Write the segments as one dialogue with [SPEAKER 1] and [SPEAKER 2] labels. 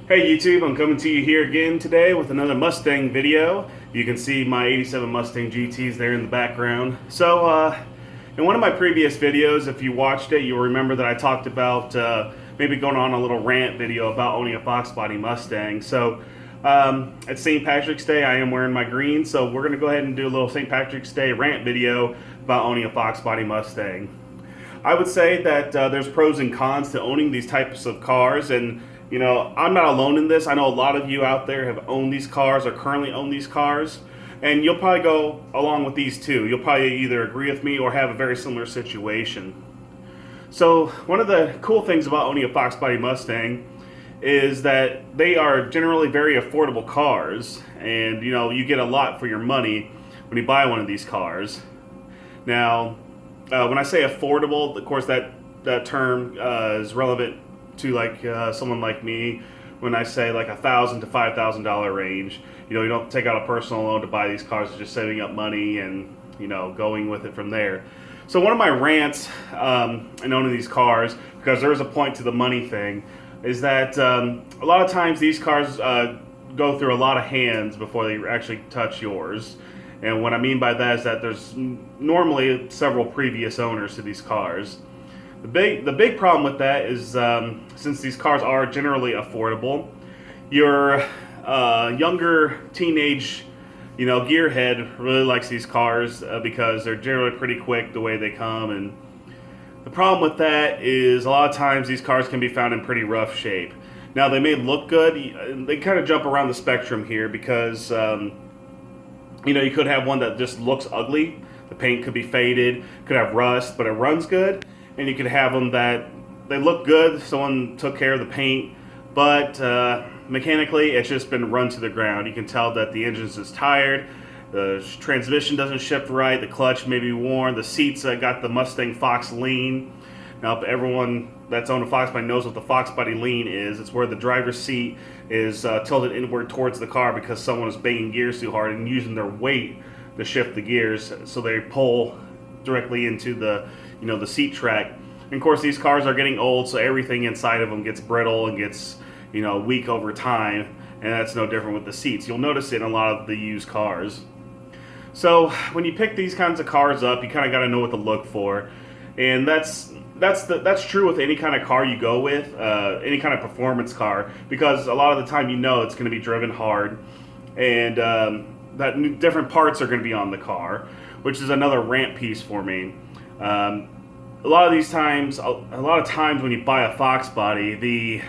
[SPEAKER 1] Hey YouTube, I'm coming to you here again today with another Mustang video. You can see my 87 Mustang GTs there in the background. In one of my previous videos, if you watched it, you'll remember that I talked about maybe going on a little rant video about owning a Fox body Mustang. At St. Patrick's Day, I am wearing my green, so we're going to go ahead and do a little St. Patrick's Day rant video about owning a Fox body Mustang. I would say that there's pros and cons to owning these types of cars, and you know, I'm not alone in this. I know a lot of you out there have owned these cars or currently own these cars, and you'll probably go along with these too. You'll probably either agree with me or have a very similar situation. So one of the cool things about owning a Fox body Mustang is that they are generally very affordable cars, and you know, you get a lot for your money when you buy one of these cars. Now, when I say affordable, of course that term is relevant to someone like me when I say like $1,000 to $5,000 range. You know, you don't take out a personal loan to buy these cars, it's just saving up money and, you know, going with it from there. So one of my rants in owning these cars, because there is a point to the money thing, is that a lot of times these cars go through a lot of hands before they actually touch yours. And what I mean by that is that there's normally several previous owners to these cars. The big problem with that is since these cars are generally affordable, your younger teenage, you know, gearhead really likes these cars because they're generally pretty quick the way they come. And the problem with that is a lot of times these cars can be found in pretty rough shape. Now they may look good. They kind of jump around the spectrum here because you know, you could have one that just looks ugly. The paint could be faded, could have rust, but it runs good. And you could have them that they look good, someone took care of the paint, but mechanically it's just been run to the ground. You can tell that the engine's just tired, the transmission doesn't shift right, the clutch may be worn, the seats got the Mustang Fox lean. Now, if everyone that's owned a Fox body knows what the Fox body lean is, it's where the driver's seat is tilted inward towards the car because someone is banging gears too hard and using their weight to shift the gears, so they pull directly into the, you know, the seat track. And of course, these cars are getting old, so everything inside of them gets brittle and gets, you know, weak over time, and that's no different with the seats. You'll notice it in a lot of the used cars. So when you pick these kinds of cars up, you kind of got to know what to look for, and that's true with any kind of car you go with, any kind of performance car, because a lot of the time you know it's going to be driven hard, and that different parts are going to be on the car, which is another rant piece for me. A lot of times when you buy a Fox body,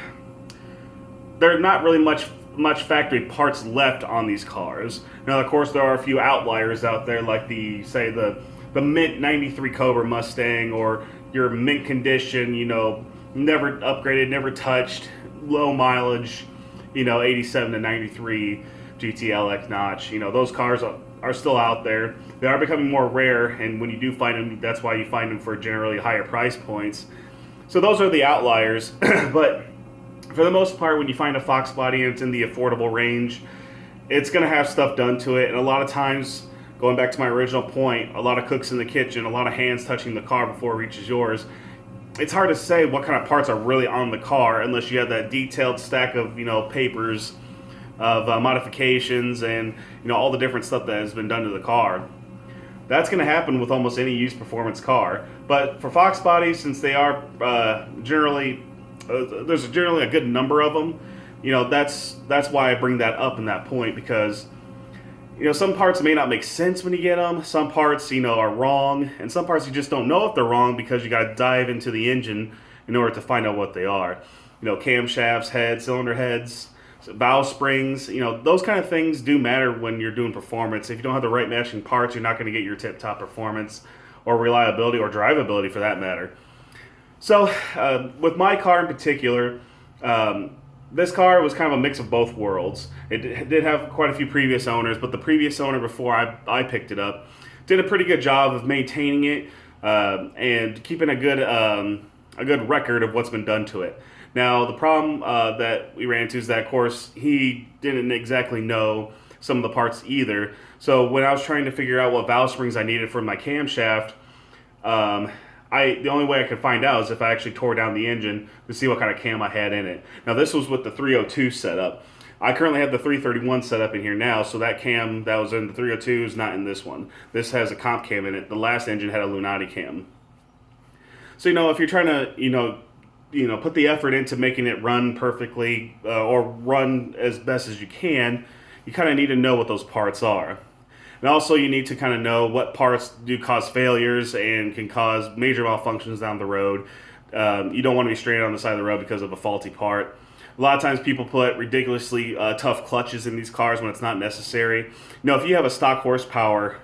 [SPEAKER 1] there are not really much factory parts left on these cars. Now, of course, there are a few outliers out there, like the mint '93 Cobra Mustang, or your mint condition, you know, never upgraded, never touched, low mileage, you know, 87 to 93 GTLX notch. You know, those cars are still out there. They are becoming more rare, and when you do find them, that's why you find them for generally higher price points. So those are the outliers. But for the most part, when you find a Fox body and it's in the affordable range, it's going to have stuff done to it. And a lot of times, going back to my original point, a lot of cooks in the kitchen, a lot of hands touching the car before it reaches yours. It's hard to say what kind of parts are really on the car unless you have that detailed stack of, you know, papers of modifications and, you know, all the different stuff that has been done to the car. That's going to happen with almost any used performance car. But for Fox bodies, since they are generally there's generally a good number of them, you know, that's why I bring that up in that point, because, you know, some parts may not make sense when you get them. Some parts, you know, are wrong, and some parts you just don't know if they're wrong because you got to dive into the engine in order to find out what they are. You know, camshafts, heads, cylinder heads, valve springs, you know, those kind of things do matter when you're doing performance. If you don't have the right matching parts, you're not going to get your tip-top performance or reliability or drivability for that matter. So with my car in particular, this car was kind of a mix of both worlds. It did have quite a few previous owners, but the previous owner before I picked it up did a pretty good job of maintaining it and keeping a good record of what's been done to it. Now, the problem that we ran into is that, of course, he didn't exactly know some of the parts either. So when I was trying to figure out what valve springs I needed for my camshaft, the only way I could find out is if I actually tore down the engine to see what kind of cam I had in it. Now this was with the 302 setup. I currently have the 331 set up in here now, so that cam that was in the 302 is not in this one. This has a comp cam in it. The last engine had a Lunati cam. So if you're trying to put the effort into making it run perfectly or run as best as you can, you kind of need to know what those parts are. And also you need to kind of know what parts do cause failures and can cause major malfunctions down the road. You don't want to be stranded on the side of the road because of a faulty part. A lot of times people put ridiculously tough clutches in these cars when it's not necessary. If you have a stock horsepower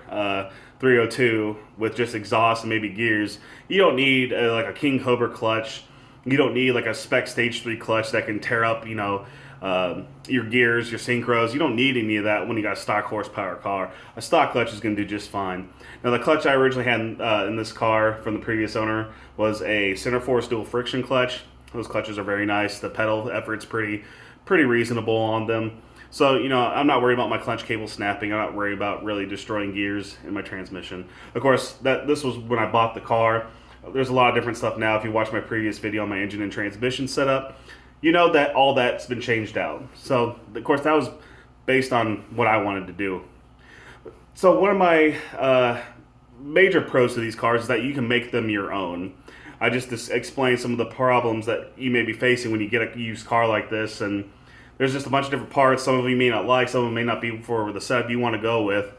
[SPEAKER 1] 302 with just exhaust and maybe gears, you don't need like a King Cobra clutch. You don't need like a spec stage 3 clutch that can tear up, your gears, your synchros. You don't need any of that when you got a stock horsepower car. A stock clutch is going to do just fine. Now the clutch I originally had in this car from the previous owner was a center force dual friction clutch. Those clutches are very nice. The pedal effort's pretty reasonable on them. So, I'm not worried about my clutch cable snapping. I'm not worried about really destroying gears in my transmission. Of course, this was when I bought the car. There's a lot of different stuff now. If you watch my previous video on my engine and transmission setup, you know that all that's been changed out. So, of course, that was based on what I wanted to do. So, one of my major pros to these cars is that you can make them your own. I just explained some of the problems that you may be facing when you get a used car like this, and there's just a bunch of different parts. Some of them you may not like, some of them may not be for the setup you want to go with.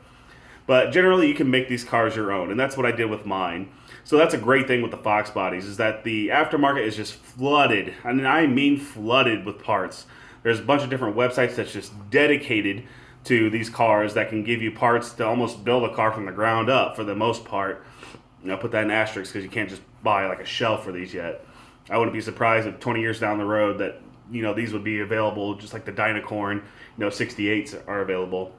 [SPEAKER 1] But generally, you can make these cars your own, and that's what I did with mine. So that's a great thing with the Fox bodies, is that the aftermarket is just flooded, and I mean flooded with parts. There's a bunch of different websites that's just dedicated to these cars that can give you parts to almost build a car from the ground up for the most part. Put that in asterisks because you can't just buy like a shelf for these yet. I wouldn't be surprised if 20 years down the road that these would be available, just like the Dynacorn 68s are available.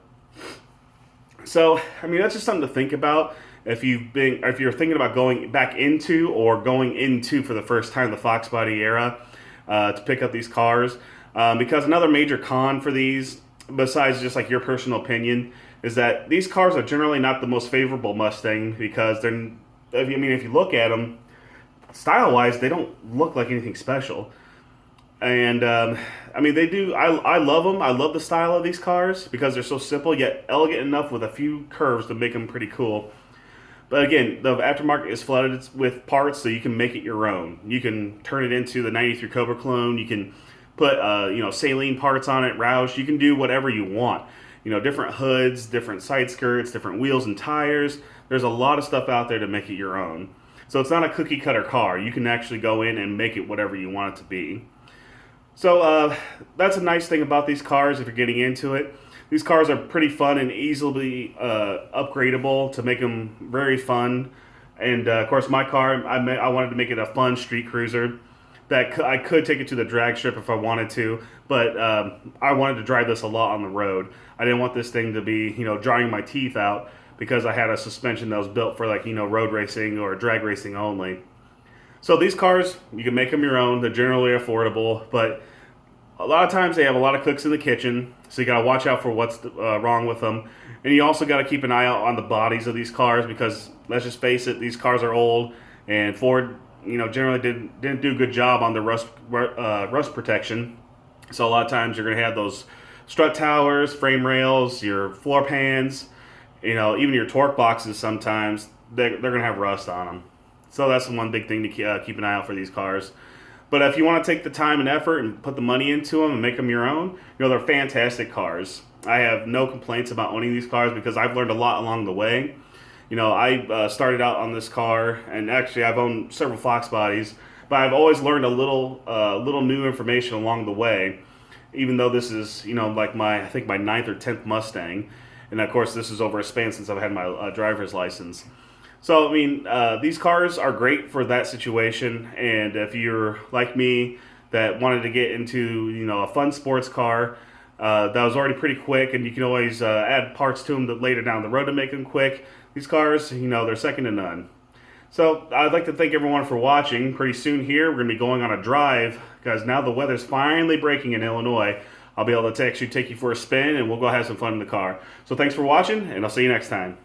[SPEAKER 1] So that's just something to think about if you're thinking about going back into or going into for the first time the Fox body era to pick up these cars. Because another major con for these, besides just like your personal opinion, is that these cars are generally not the most favorable Mustang because if you look at them, style-wise, they don't look like anything special. And, they do. I love them. I love the style of these cars because they're so simple yet elegant enough with a few curves to make them pretty cool. But again, the aftermarket is flooded with parts, so you can make it your own. You can turn it into the 93 Cobra clone. You can put, saline parts on it, Roush. You can do whatever you want. Different hoods, different side skirts, different wheels and tires. There's a lot of stuff out there to make it your own. So it's not a cookie cutter car. You can actually go in and make it whatever you want it to be. So that's a nice thing about these cars if you're getting into it. These cars are pretty fun and easily upgradable to make them very fun. And of course my car, I wanted to make it a fun street cruiser that I could take it to the drag strip if I wanted to, but I wanted to drive this a lot on the road. I didn't want this thing to be, drawing my teeth out because I had a suspension that was built for road racing or drag racing only. So these cars, you can make them your own. They're generally affordable, but a lot of times they have a lot of cooks in the kitchen, so you got to watch out for what's wrong with them. And you also got to keep an eye out on the bodies of these cars because, let's just face it, these cars are old, and Ford generally didn't do a good job on the rust protection. So a lot of times you're going to have those strut towers, frame rails, your floor pans, even your torque boxes sometimes, they're going to have rust on them. So that's one big thing to keep an eye out for these cars. But if you want to take the time and effort and put the money into them and make them your own, they're fantastic cars. I have no complaints about owning these cars because I've learned a lot along the way. I started out on this car, and actually I've owned several Fox bodies, but I've always learned a little new information along the way, even though this is, like I think my 9th or 10th Mustang. And of course this is over a span since I've had my driver's license. So, these cars are great for that situation, and if you're like me that wanted to get into, a fun sports car that was already pretty quick, and you can always add parts to them later down the road to make them quick, these cars, they're second to none. So, I'd like to thank everyone for watching. Pretty soon here, we're going to be going on a drive, because now the weather's finally breaking in Illinois. I'll be able to actually take you for a spin, and we'll go have some fun in the car. So, thanks for watching, and I'll see you next time.